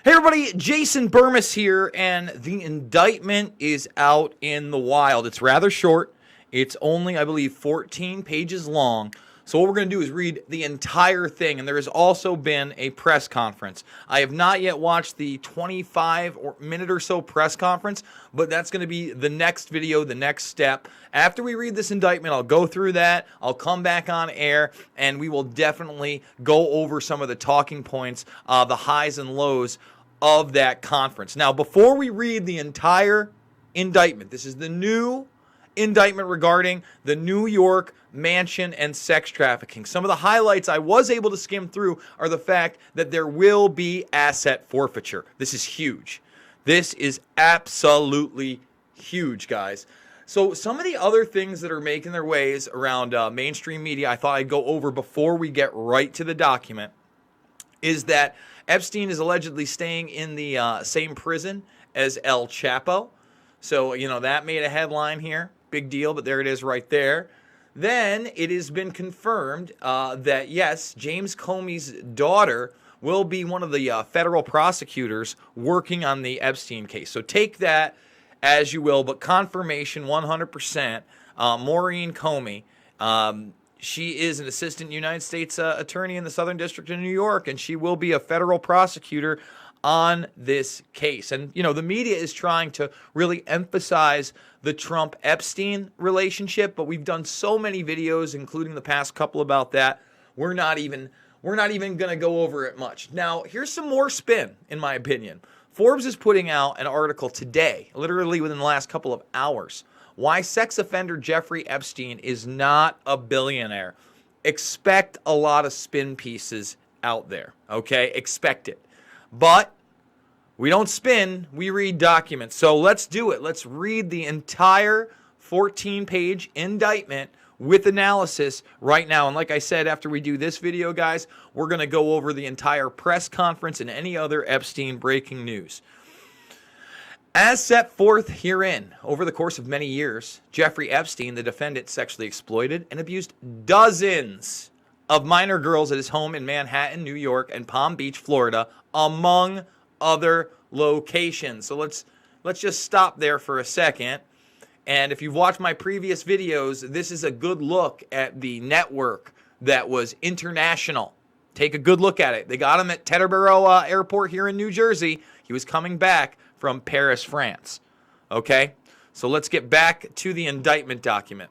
Hey everybody, Jason Burmis here, and the indictment is out in the wild. It's rather short. It's only, I believe, 14 pages long. So what we're going to do is read the entire thing, and there has also been a press conference. I have not yet watched the 25-minute or so press conference, but that's going to be the next video, the next step. After we read this indictment, I'll go through that, I'll come back on air, and we will definitely go over some of the talking points, the highs and lows of that conference. Now, before we read the entire indictment, this is the new indictment regarding the New York mansion and sex trafficking. Some of the highlights I was able to skim through are the fact that there will be asset forfeiture. This is huge. This is absolutely huge, guys. So some of the other things that are making their ways around mainstream media I thought I'd go over before we get right to the document is that Epstein is allegedly staying in the same prison as El Chapo. So, that made a headline here. Big deal, but there it is right there. Then it has been confirmed that, yes, James Comey's daughter will be one of the federal prosecutors working on the Epstein case. So take that as you will, but confirmation 100%. Maureen Comey, she is an assistant United States attorney in the Southern District of New York, and she will be a federal prosecutor on this case. And, the media is trying to really emphasize the Trump-Epstein relationship, but we've done so many videos, including the past couple about that. We're not even going to go over it much. Now, here's some more spin, in my opinion. Forbes is putting out an article today, literally within the last couple of hours, why sex offender Jeffrey Epstein is not a billionaire. Expect a lot of spin pieces out there, okay? Expect it. But we don't spin, we read documents. So let's do it. Let's read the entire 14-page indictment with analysis right now. And like I said, after we do this video, guys, we're going to go over the entire press conference and any other Epstein breaking news. As set forth herein, over the course of many years, Jeffrey Epstein, the defendant, sexually exploited and abused dozens of minor girls at his home in Manhattan, New York, and Palm Beach, Florida, among other locations. So let's just stop there for a second. And if you've watched my previous videos, this is a good look at the network that was international. Take a good look at it. They got him at Teterboro Airport here in New Jersey. He was coming back from Paris, France. Okay? So let's get back to the indictment document.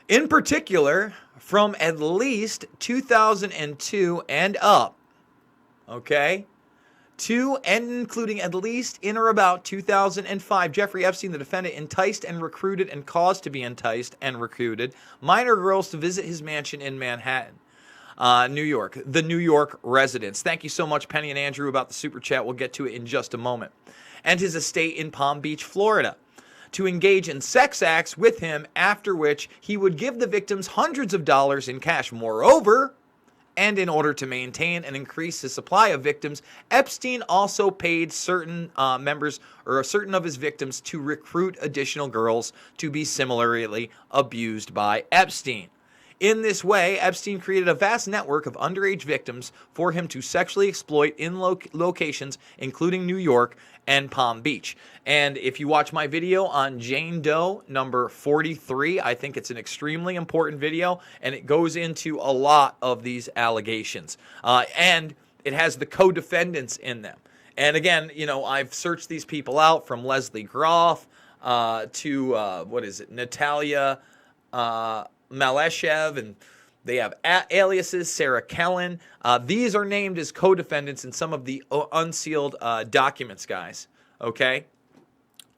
In particular, from at least 2002 and up, okay, to and including at least in or about 2005, Jeffrey Epstein, the defendant, enticed and recruited and caused to be enticed and recruited minor girls to visit his mansion in Manhattan, New York, the New York residence. Thank you so much, Penny and Andrew, about the super chat. We'll get to it in just a moment. And his estate in Palm Beach, Florida, to engage in sex acts with him, after which he would give the victims hundreds of dollars in cash. Moreover, and in order to maintain and increase his supply of victims, Epstein also paid certain certain of his victims to recruit additional girls to be similarly abused by Epstein. In this way, Epstein created a vast network of underage victims for him to sexually exploit in locations including New York and Palm Beach. And if you watch my video on Jane Doe number 43, I think it's an extremely important video, and it goes into a lot of these allegations. And it has the co-defendants in them. And again, I've searched these people out, from Leslie Groff to, Natalia Maleshev, and they have aliases, Sarah Kellen. These are named as co-defendants in some of the unsealed documents, guys. Okay?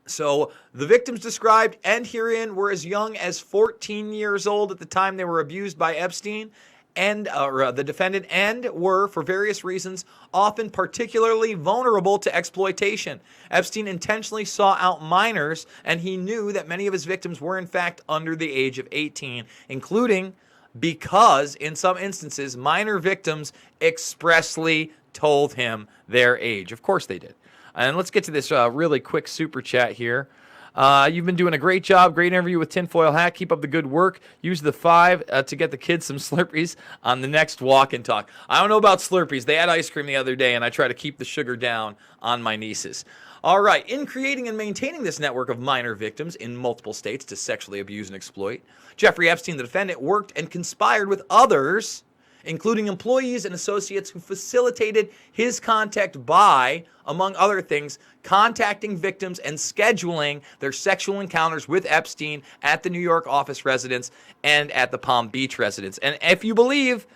So the victims described and herein were as young as 14 years old at the time they were abused by Epstein and the defendant, and were, for various reasons, often particularly vulnerable to exploitation. Epstein intentionally sought out minors, and he knew that many of his victims were in fact under the age of 18, including because, in some instances, minor victims expressly told him their age. Of course they did. And let's get to this really quick super chat here. You've been doing a great job. Great interview with Tinfoil Hat. Keep up the good work. Use the 5 to get the kids some Slurpees on the next walk and talk. I don't know about Slurpees. They had ice cream the other day, and I try to keep the sugar down on my nieces. All right. In creating and maintaining this network of minor victims in multiple states to sexually abuse and exploit, Jeffrey Epstein, the defendant, worked and conspired with others, including employees and associates who facilitated his contact by, among other things, contacting victims and scheduling their sexual encounters with Epstein at the New York office residence and at the Palm Beach residence. And if you believe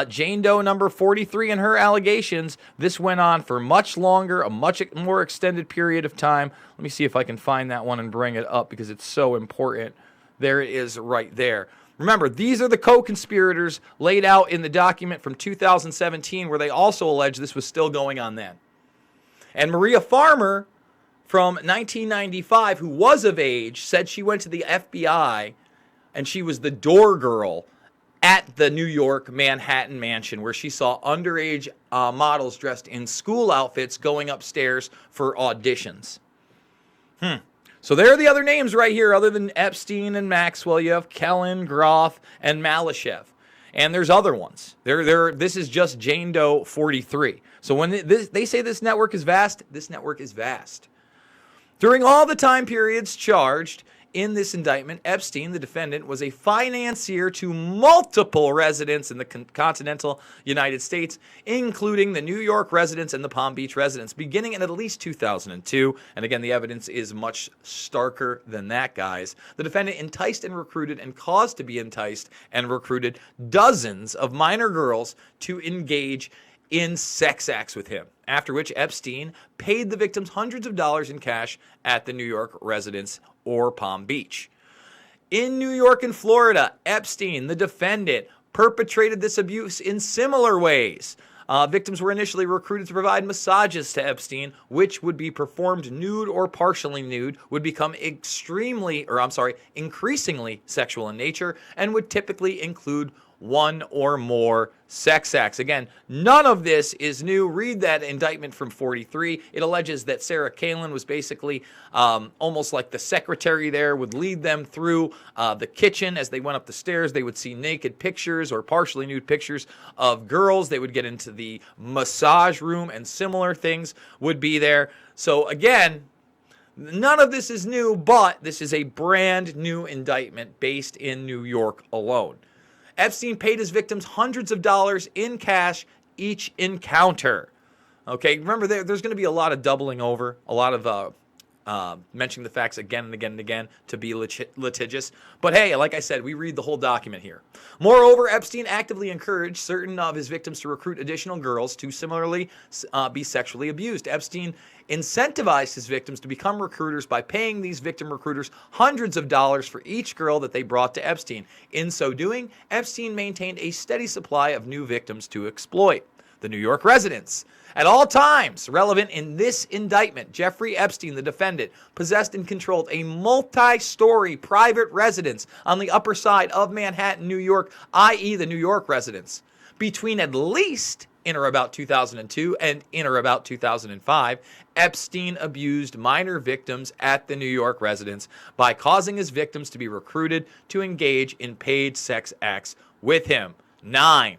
Jane Doe number 43 and her allegations, this went on for much longer, a much more extended period of time. Let me see if I can find that one and bring it up because it's so important. There it is right there. Remember, these are the co-conspirators laid out in the document from 2017 where they also allege this was still going on then. And Maria Farmer from 1995, who was of age, said she went to the FBI and she was the door girl at the New York Manhattan mansion where she saw underage models dressed in school outfits going upstairs for auditions. So there are the other names right here other than Epstein and Maxwell. You have Kellen, Groff, and Malashev. And there's other ones. This is just Jane Doe 43. So when they say this network is vast, this network is vast. During all the time periods charged in this indictment, Epstein, the defendant, was a financier to multiple residents in the continental United States, including the New York residence and the Palm Beach residence, beginning in at least 2002. And again, the evidence is much starker than that, guys. The defendant enticed and recruited and caused to be enticed and recruited dozens of minor girls to engage in sex acts with him, after which Epstein paid the victims hundreds of dollars in cash at the New York residence or Palm Beach. In New York and Florida, Epstein, the defendant, perpetrated this abuse in similar ways. Victims were initially recruited to provide massages to Epstein, which would be performed nude or partially nude, would become increasingly sexual in nature, and would typically include one or more sex acts. Again, none of this is new. Read that indictment from 43. It alleges that Sarah Kalin was basically almost like the secretary there, would lead them through the kitchen. As they went up the stairs, they would see naked pictures or partially nude pictures of girls. They would get into the massage room and similar things would be there. So again, none of this is new, but this is a brand new indictment based in New York alone. Epstein paid his victims hundreds of dollars in cash each encounter. Okay, remember there's going to be a lot of doubling over, a lot of mentioning the facts again and again and again to be litigious. But hey, like I said, we read the whole document here. Moreover, Epstein actively encouraged certain of his victims to recruit additional girls to similarly be sexually abused. Epstein incentivized his victims to become recruiters by paying these victim recruiters hundreds of dollars for each girl that they brought to Epstein. In so doing, Epstein maintained a steady supply of new victims to exploit. The New York residents. At all times relevant in this indictment, Jeffrey Epstein, the defendant, possessed and controlled a multi-story private residence on the upper side of Manhattan, New York, i.e. the New York residence. Between at least in or about 2002 and in or about 2005, Epstein abused minor victims at the New York residence by causing his victims to be recruited to engage in paid sex acts with him. 9.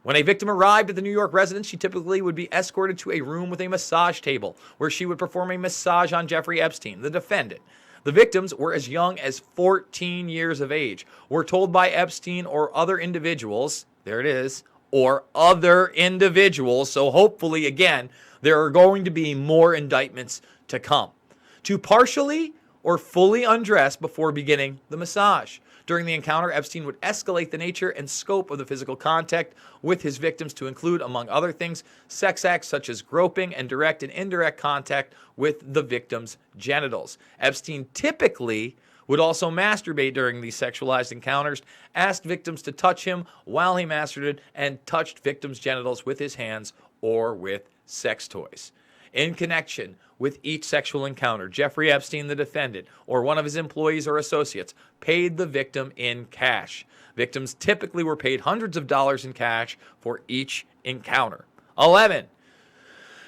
When a victim arrived at the New York residence, she typically would be escorted to a room with a massage table where she would perform a massage on Jeffrey Epstein, the defendant. The victims were as young as 14 years of age, were told by Epstein or other individuals, there it is, or other individuals, so hopefully, again, there are going to be more indictments to come, to partially or fully undress before beginning the massage. During the encounter, Epstein would escalate the nature and scope of the physical contact with his victims to include, among other things, sex acts such as groping and direct and indirect contact with the victim's genitals. Epstein typically would also masturbate during these sexualized encounters, asked victims to touch him while he masturbated, and touched victims' genitals with his hands or with sex toys. In connection with each sexual encounter, Jeffrey Epstein, the defendant, or one of his employees or associates, paid the victim in cash. Victims typically were paid hundreds of dollars in cash for each encounter. 11.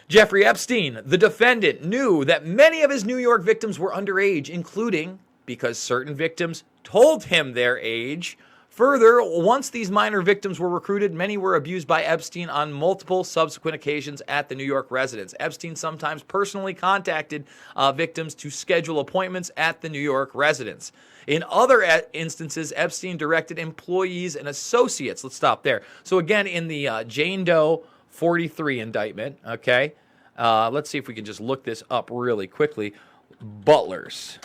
Jeffrey Epstein, the defendant, knew that many of his New York victims were underage, including because certain victims told him their age. Further, once these minor victims were recruited, many were abused by Epstein on multiple subsequent occasions at the New York residence. Epstein sometimes personally contacted victims to schedule appointments at the New York residence. In other instances, Epstein directed employees and associates. Let's stop there. So again, in the Jane Doe 43 indictment, okay, let's see if we can just look this up really quickly. Butlers.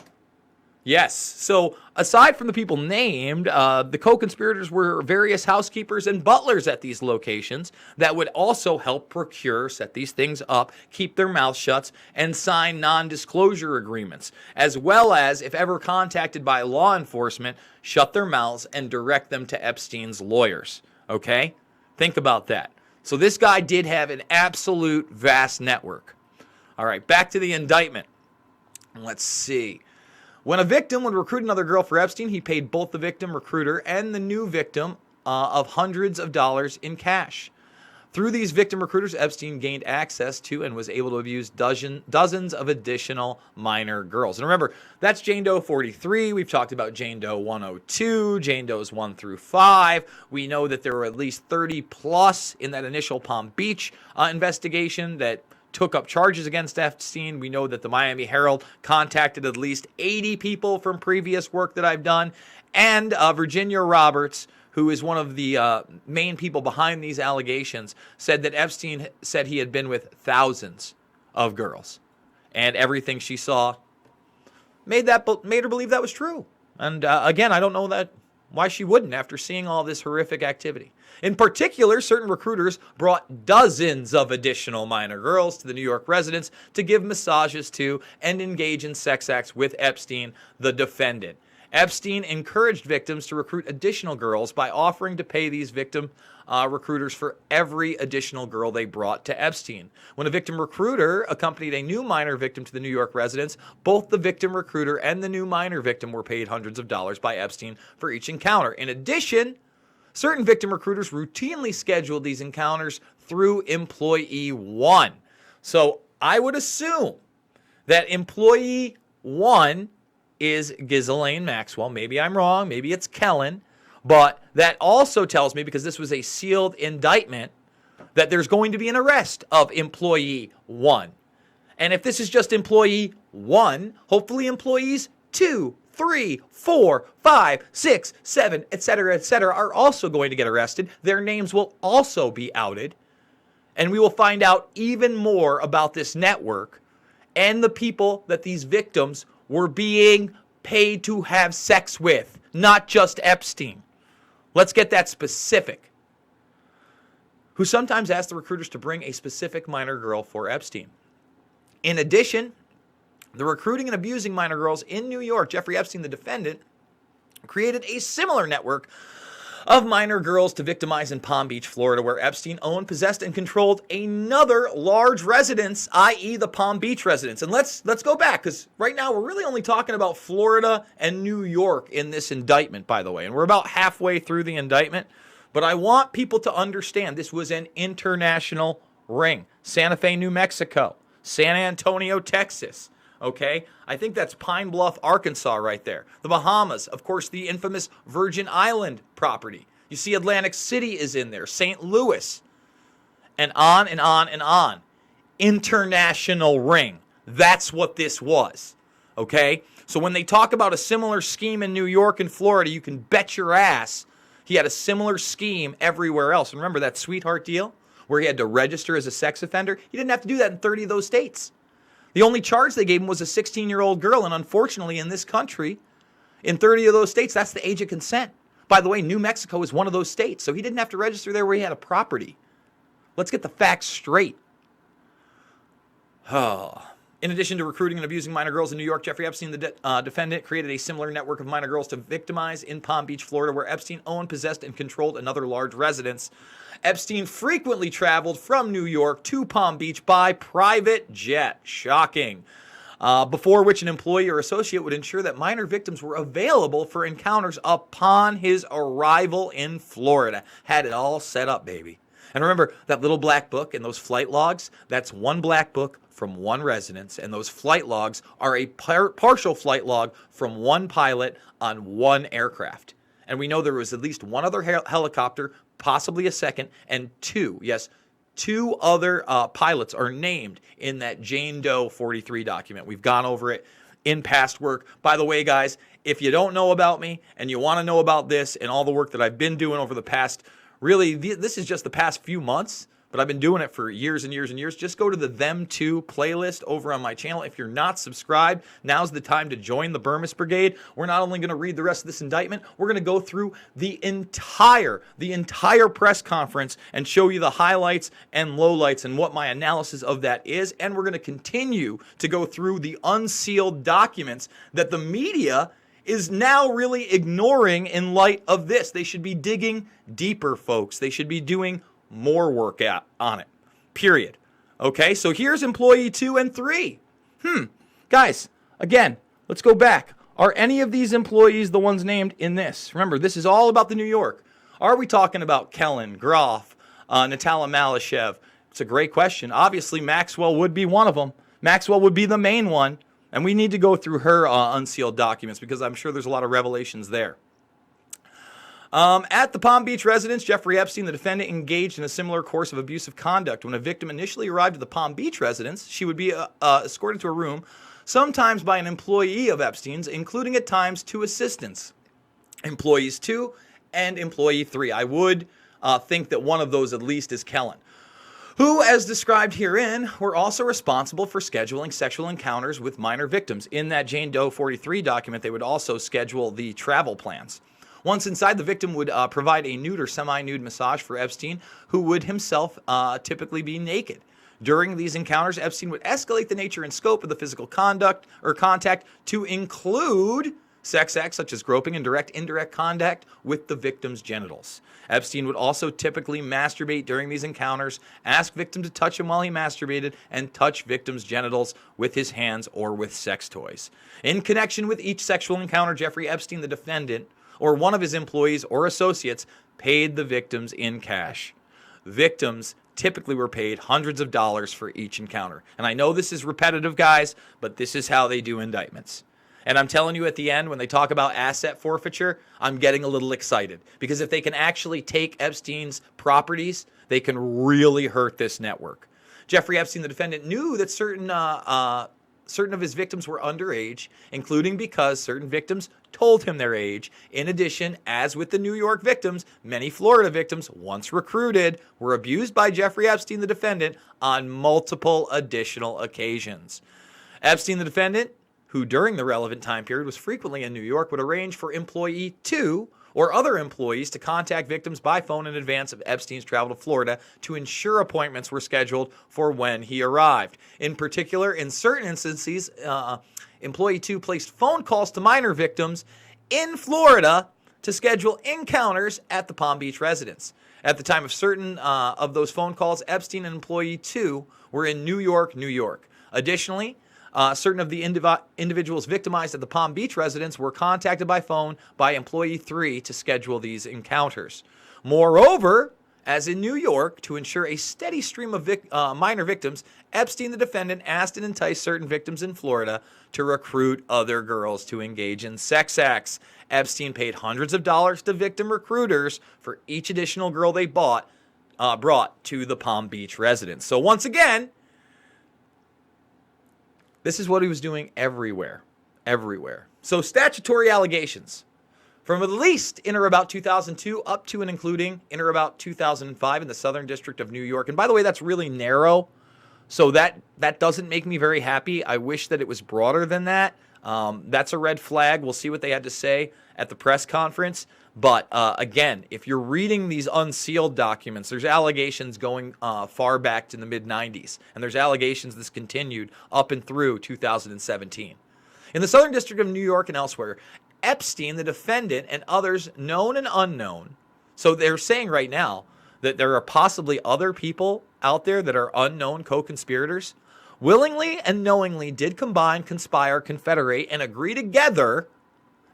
Yes. So aside from the people named, the co-conspirators were various housekeepers and butlers at these locations that would also help procure, set these things up, keep their mouths shut, and sign non-disclosure agreements, as well as, if ever contacted by law enforcement, shut their mouths and direct them to Epstein's lawyers. Okay? Think about that. So this guy did have an absolute vast network. All right, back to the indictment. Let's see. When a victim would recruit another girl for Epstein, he paid both the victim recruiter and the new victim of hundreds of dollars in cash. Through these victim recruiters, Epstein gained access to and was able to abuse dozens of additional minor girls. And remember, that's Jane Doe 43. We've talked about Jane Doe 102, Jane Does 1 through 5. We know that there were at least 30 plus in that initial Palm Beach investigation that took up charges against Epstein. We know that the Miami Herald contacted at least 80 people from previous work that I've done. And Virginia Roberts, who is one of the main people behind these allegations, said that Epstein said he had been with thousands of girls. And everything she saw made her believe that was true. And again, I don't know why she wouldn't after seeing all this horrific activity. In particular, certain recruiters brought dozens of additional minor girls to the New York residence to give massages to and engage in sex acts with Epstein, the defendant. Epstein encouraged victims to recruit additional girls by offering to pay these victim recruiters for every additional girl they brought to Epstein. When a victim recruiter accompanied a new minor victim to the New York residence, both the victim recruiter and the new minor victim were paid hundreds of dollars by Epstein for each encounter. In addition, certain victim recruiters routinely scheduled these encounters through employee 1. So I would assume that employee 1 is Ghislaine Maxwell. Maybe I'm wrong. Maybe it's Kellen. But that also tells me, because this was a sealed indictment, that there's going to be an arrest of employee 1. And if this is just employee 1, hopefully employees 2, 3, 4, 5, 6, 7, etc., are also going to get arrested. Their names will also be outed. And we will find out even more about this network and the people that these victims were being paid to have sex with, not just Epstein. Let's get that specific. Who sometimes asked the recruiters to bring a specific minor girl for Epstein. In addition, the recruiting and abusing minor girls in New York, Jeffrey Epstein, the defendant, created a similar network of minor girls to victimize in Palm Beach, Florida, where Epstein owned, possessed, and controlled another large residence, i.e. the Palm Beach residence. And let's go back, because right now we're really only talking about Florida and New York in this indictment, by the way. And we're about halfway through the indictment. But I want people to understand this was an international ring. Santa Fe, New Mexico. San Antonio, Texas. Okay? I think that's Pine Bluff, Arkansas right there. The Bahamas, of course, the infamous Virgin Island property. You see Atlantic City is in there, St. Louis, and on and on and on. International ring. That's what this was. Okay? So when they talk about a similar scheme in New York and Florida, you can bet your ass he had a similar scheme everywhere else. And remember that sweetheart deal where he had to register as a sex offender? He didn't have to do that in 30 of those states. The only charge they gave him was a 16-year-old girl, and unfortunately in this country, in 30 of those states, that's the age of consent. By the way, New Mexico is one of those states, so he didn't have to register there where he had a property. Let's get the facts straight. In addition to recruiting and abusing minor girls in New York, Jeffrey Epstein, the defendant, created a similar network of minor girls to victimize in Palm Beach, Florida, where Epstein owned, possessed, and controlled another large residence. Epstein frequently traveled from New York to Palm Beach by private jet. Shocking. Before which an employee or associate would ensure that minor victims were available for encounters upon his arrival in Florida. Had it all set up, baby. And remember, that little black book and those flight logs, that's one black book from one residence, and those flight logs are a partial flight log from one pilot on one aircraft. And we know there was at least one other helicopter, possibly a second, and two other pilots are named in that Jane Doe 43 document. We've gone over it in past work. By the way, guys, if you don't know about me and you want to know about this and all the work that I've been doing over the past, really, this is just the past few months, but I've been doing it for years and years and years. Just go to the Them Too playlist over on my channel. If you're not subscribed, now's the time to join the Burmis Brigade. We're not only going to read the rest of this indictment, we're going to go through the entire press conference and show you the highlights and lowlights and what my analysis of that is. And we're going to continue to go through the unsealed documents that the media is now really ignoring in light of this. They should be digging deeper, folks. They should be doing more work on it, period. Okay, so here's employee 2 and 3. Guys, again, let's go back. Are any of these employees the ones named in this? Remember, this is all about the New York. Are we talking about Kellen, Groff, Natalia Malashev? It's a great question. Obviously, Maxwell would be one of them. Maxwell would be the main one, and we need to go through her unsealed documents because I'm sure there's a lot of revelations there. At the Palm Beach residence, Jeffrey Epstein, the defendant, engaged in a similar course of abusive conduct. When a victim initially arrived at the Palm Beach residence, she would be escorted to a room, sometimes by an employee of Epstein's, including at times 2 assistants, employees 2 and employee 3. I would think that one of those at least is Kellen, who, as described herein, were also responsible for scheduling sexual encounters with minor victims. In that Jane Doe 43 document, they would also schedule the travel plans. Once inside, the victim would provide a nude or semi-nude massage for Epstein, who would himself typically be naked. During these encounters, Epstein would escalate the nature and scope of the physical conduct or contact to include sex acts such as groping and direct, indirect contact with the victim's genitals. Epstein would also typically masturbate during these encounters, ask victim to touch him while he masturbated, and touch victims' genitals with his hands or with sex toys. In connection with each sexual encounter, Jeffrey Epstein, the defendant, or one of his employees or associates, paid the victims in cash. Victims typically were paid hundreds of dollars for each encounter. And I know this is repetitive, guys, but this is how they do indictments. And I'm telling you, at the end, when they talk about asset forfeiture, I'm getting a little excited. Because if they can actually take Epstein's properties, they can really hurt this network. Jeffrey Epstein, the defendant, knew that certain of his victims were underage, including because certain victims told him their age. In addition, as with the New York victims, many Florida victims, once recruited, were abused by Jeffrey Epstein, the defendant, on multiple additional occasions. Epstein, the defendant, who during the relevant time period was frequently in New York, would arrange for employee 2 or other employees to contact victims by phone in advance of Epstein's travel to Florida to ensure appointments were scheduled for when he arrived. In particular, in certain instances, employee 2 placed phone calls to minor victims in Florida to schedule encounters at the Palm Beach residence. At the time of certain of those phone calls, Epstein and employee 2 were in New York, New York. Additionally, certain of the individuals victimized at the Palm Beach residence were contacted by phone by employee 3 to schedule these encounters. Moreover, as in New York, to ensure a steady stream of minor victims, Epstein, the defendant, asked and enticed certain victims in Florida to recruit other girls to engage in sex acts. Epstein paid hundreds of dollars to victim recruiters for each additional girl they brought to the Palm Beach residence. So once again, this is what he was doing everywhere. So statutory allegations. From at least in or about 2002 up to and including in or about 2005 in the Southern District of New York. And by the way, that's really narrow. So that doesn't make me very happy. I wish that it was broader than that. That's a red flag. We'll see what they had to say at the press conference. But again, if you're reading these unsealed documents, there's allegations going far back to the mid-90s. And there's allegations this continued up and through 2017. In the Southern District of New York and elsewhere, Epstein, the defendant, and others known and unknown. So they're saying right now that there are possibly other people out there that are unknown co-conspirators, willingly and knowingly did combine, conspire, confederate, and agree together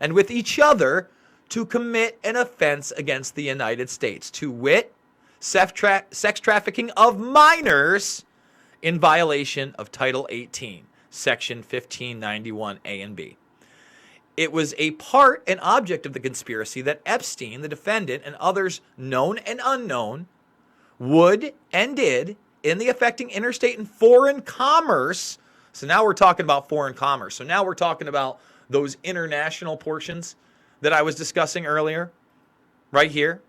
and with each other to commit an offense against the United States, to wit, sex trafficking of minors in violation of Title 18, Section 1591A and B. It was a part and object of the conspiracy that Epstein, the defendant, and others known and unknown would and did in the affecting interstate and foreign commerce. So now we're talking about foreign commerce. So now we're talking about those international portions that I was discussing earlier, right here.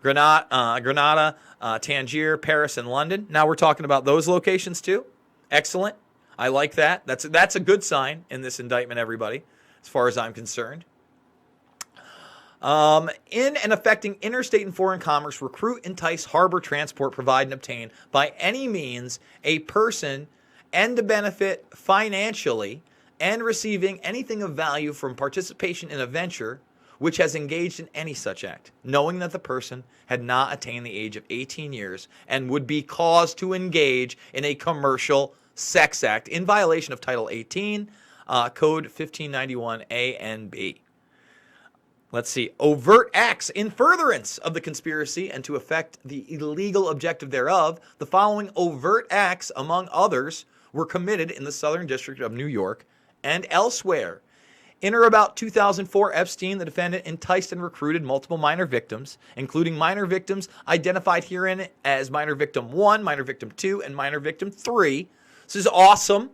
Grenada, Tangier, Paris, and London. Now we're talking about those locations too. Excellent. I like that. That's a good sign in this indictment, everybody, as far as I'm concerned. In and affecting interstate and foreign commerce, recruit, entice, harbor, transport, provide, and obtain by any means a person and to benefit financially and receiving anything of value from participation in a venture which has engaged in any such act, knowing that the person had not attained the age of 18 years and would be caused to engage in a commercial sex act in violation of Title 18, Code 1591A and B. Let's see. Overt acts in furtherance of the conspiracy and to effect the illegal objective thereof. The following overt acts, among others, were committed in the Southern District of New York and elsewhere. In or about 2004, Epstein, the defendant, enticed and recruited multiple minor victims, including minor victims identified herein as minor victim 1, minor victim 2, and minor victim 3. This is awesome.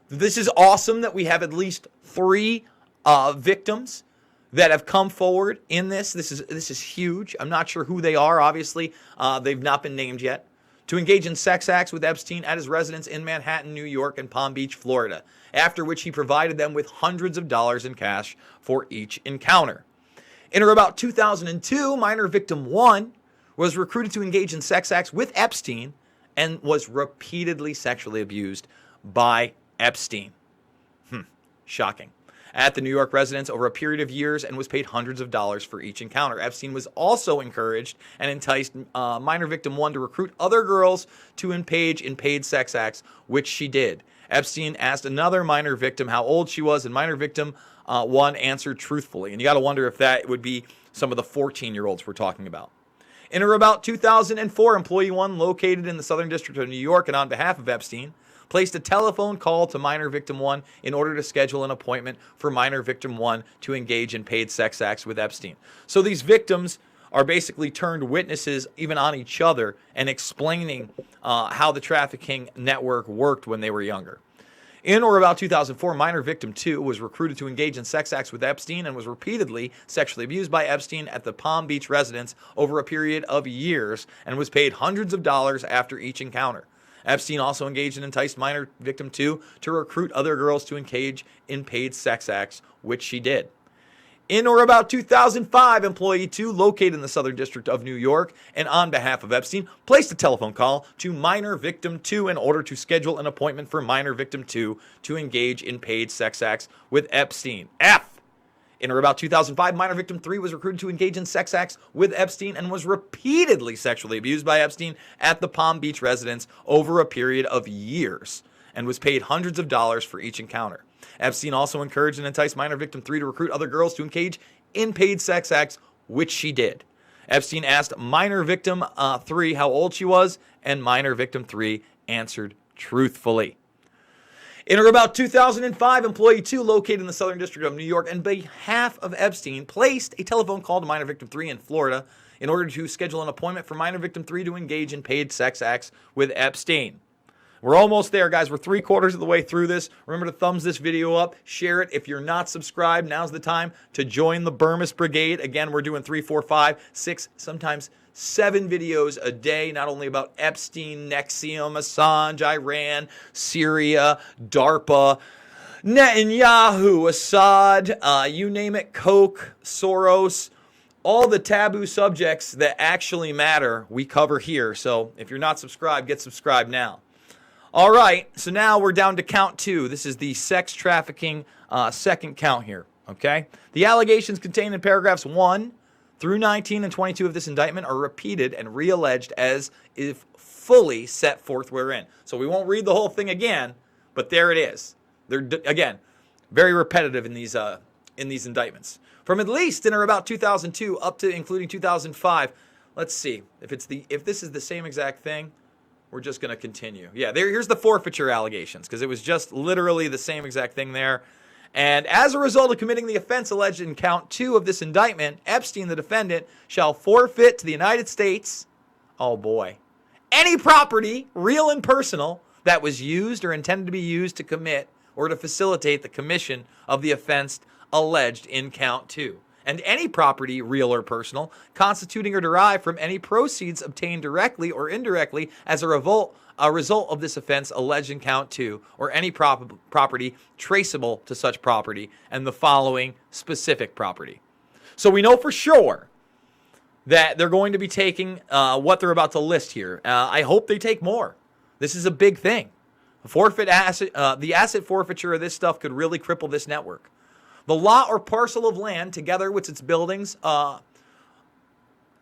This is awesome that we have at least 3 victims that have come forward in this. This is huge. I'm not sure who they are. Obviously, they've not been named yet. To engage in sex acts with Epstein at his residence in Manhattan, New York, and Palm Beach, Florida, after which he provided them with hundreds of dollars in cash for each encounter. In or about 2002, minor victim 1 was recruited to engage in sex acts with Epstein and was repeatedly sexually abused by Epstein. Shocking. At the New York residence over a period of years and was paid hundreds of dollars for each encounter. Epstein was also encouraged and enticed minor victim 1 to recruit other girls to engage in paid sex acts, which she did. Epstein asked another minor victim how old she was, and minor victim 1 answered truthfully. And you got to wonder if that would be some of the 14-year-olds we're talking about. In or about 2004, employee 1, located in the Southern District of New York and on behalf of Epstein, placed a telephone call to minor victim 1 in order to schedule an appointment for minor victim 1 to engage in paid sex acts with Epstein. So these victims are basically turned witnesses even on each other and explaining how the trafficking network worked when they were younger. In or about 2004, minor victim 2 was recruited to engage in sex acts with Epstein and was repeatedly sexually abused by Epstein at the Palm Beach residence over a period of years and was paid hundreds of dollars after each encounter. Epstein also engaged and enticed minor victim 2 to recruit other girls to engage in paid sex acts, which she did. In or about 2005, employee 2, located in the Southern District of New York and on behalf of Epstein, placed a telephone call to minor victim 2 in order to schedule an appointment for minor victim 2 to engage in paid sex acts with Epstein. In or about 2005, minor victim 3 was recruited to engage in sex acts with Epstein and was repeatedly sexually abused by Epstein at the Palm Beach residence over a period of years and was paid hundreds of dollars for each encounter. Epstein also encouraged and enticed minor victim 3 to recruit other girls to engage in paid sex acts, which she did. Epstein asked minor victim 3 how old she was, and minor victim 3 answered truthfully. In or about 2005, employee 2, located in the Southern District of New York, on behalf of Epstein, placed a telephone call to minor victim 3 in Florida in order to schedule an appointment for minor victim 3 to engage in paid sex acts with Epstein. We're almost there, guys. We're 3/4 of the way through this. Remember to thumbs this video up, share it. If you're not subscribed, now's the time to join the Burmis Brigade. Again, we're doing 3, 4, 5, 6, sometimes 7 videos a day, not only about Epstein, Nexium, Assange, Iran, Syria, DARPA, Netanyahu, Assad, you name it, Koch, Soros, all the taboo subjects that actually matter, we cover here. So if you're not subscribed, get subscribed now. All right, so now we're down to count 2. This is the sex trafficking second count here, okay? The allegations contained in paragraphs 1 through 19 and 22 of this indictment are repeated and realleged as if fully set forth wherein. So we won't read the whole thing again, but there it is. They're, again, very repetitive in these indictments. From at least in or about 2002 up to including 2005, let's see. If this is the same exact thing, we're just going to continue. Yeah, here's the forfeiture allegations, because it was just literally the same exact thing there. And as a result of committing the offense alleged in count 2 of this indictment, Epstein, the defendant, shall forfeit to the United States, oh boy, any property, real and personal, that was used or intended to be used to commit or to facilitate the commission of the offense alleged in count 2. And any property, real or personal, constituting or derived from any proceeds obtained directly or indirectly as a result of this offense alleged in count 2, or any property traceable to such property, and the following specific property. So we know for sure that they're going to be taking what they're about to list here. I hope they take more. This is a big thing. The asset forfeiture of this stuff could really cripple this network. The lot or parcel of land, together with its buildings,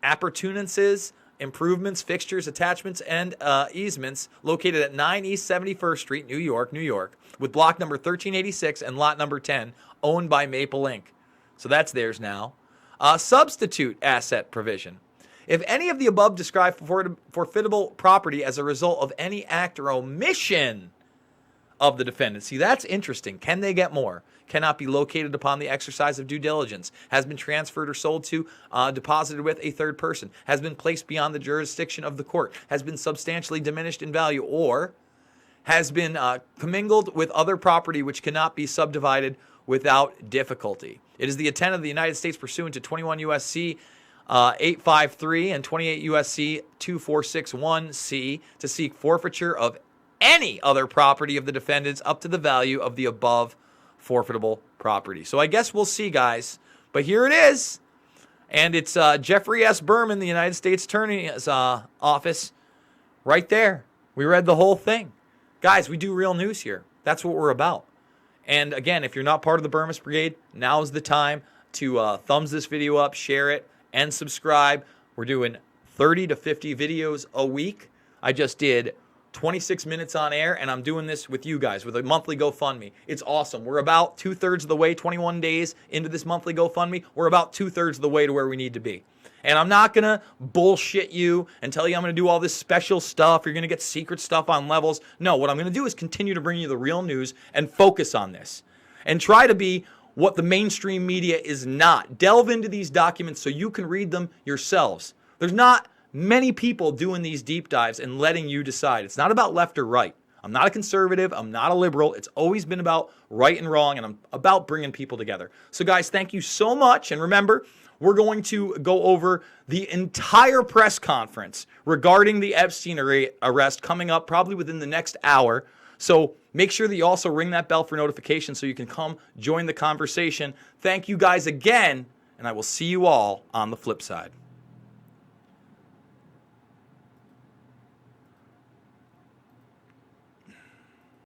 appurtenances, improvements, fixtures, attachments, and easements, located at 9 East 71st Street, New York, with block number 1386 and lot number 10, owned by Maple Inc. So that's theirs now. Substitute asset provision. If any of the above described forfeitable property as a result of any act or omission of the defendant. See, that's interesting. Can they get more? Cannot be located upon the exercise of due diligence, has been transferred or sold to, deposited with a third person, has been placed beyond the jurisdiction of the court, has been substantially diminished in value, or has been commingled with other property which cannot be subdivided without difficulty. It is the intent of the United States pursuant to 21 U.S.C. 853 and 28 U.S.C. 2461C to seek forfeiture of any other property of the defendants up to the value of the above forfeitable property. So I guess we'll see, guys. But here it is. And it's Jeffrey S. Berman, the United States Attorney's office, right there. We read the whole thing. Guys, we do real news here. That's what we're about. And again, if you're not part of the Burmis Brigade, now's the time to thumbs this video up, share it, and subscribe. We're doing 30 to 50 videos a week. I just did 26 minutes on air, and I'm doing this with you guys with a monthly GoFundMe. It's awesome. We're about 2/3 of the way, 21 days into this monthly GoFundMe. We're about 2/3 of the way to where we need to be. And I'm not going to bullshit you and tell you I'm going to do all this special stuff. You're going to get secret stuff on levels. No, what I'm going to do is continue to bring you the real news and focus on this. And try to be what the mainstream media is not. Delve into these documents so you can read them yourselves. There's not many people doing these deep dives and letting you decide. It's not about left or right. I'm not a conservative. I'm not a liberal. It's always been about right and wrong, and I'm about bringing people together. So, guys, thank you so much. And remember, we're going to go over the entire press conference regarding the Epstein arrest coming up probably within the next hour. So make sure that you also ring that bell for notifications so you can come join the conversation. Thank you guys again, and I will see you all on the flip side.